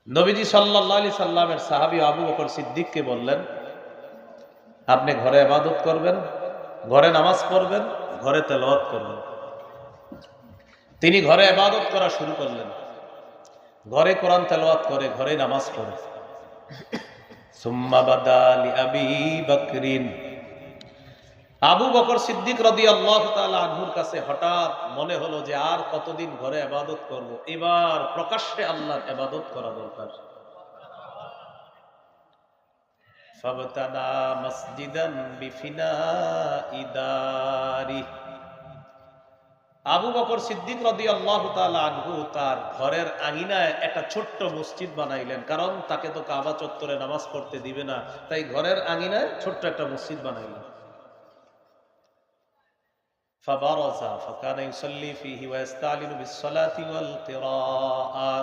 নবীজি সাল্লাল্লাহু আলাইহি সাল্লামের সাহাবী আবু বকর সিদ্দিককে বললেন, আপনি ঘরে ইবাদত করবেন, ঘরে নামাজ পড়বেন, ঘরে তেলাওয়াত করবেন। তিনি ঘরে ইবাদত করা শুরু করলেন, ঘরে কোরআন তেলাওয়াত করে, ঘরে নামাজ পড়ে। সুম্মা বাদা লিআবি বকরিন, আবু বকর সিদ্দিক রাদিয়াল্লাহু তাআলা আনহুর কাছে হঠাৎ মনে হলো যে আর কতদিন ঘরে ইবাদত করব, এবার প্রকাশ্যে আল্লাহর ইবাদত করা দরকার। ফাবতানা মসজিদান বিফিনাই দারি, আবু বকর সিদ্দিক রাদিয়াল্লাহু তাআলা আনহু তার ঘরের আঙিনায় একটা ছোট্ট মসজিদ বানাইলেন, কারণ তাকে তো কাবা চত্বরে নামাজ পড়তে দিবে না, তাই ঘরের আঙিনায় ছোট্ট একটা মসজিদ বানাইলেন। فبرز فكان يصلي فيه ويستعلن بالصلاة والقراءة,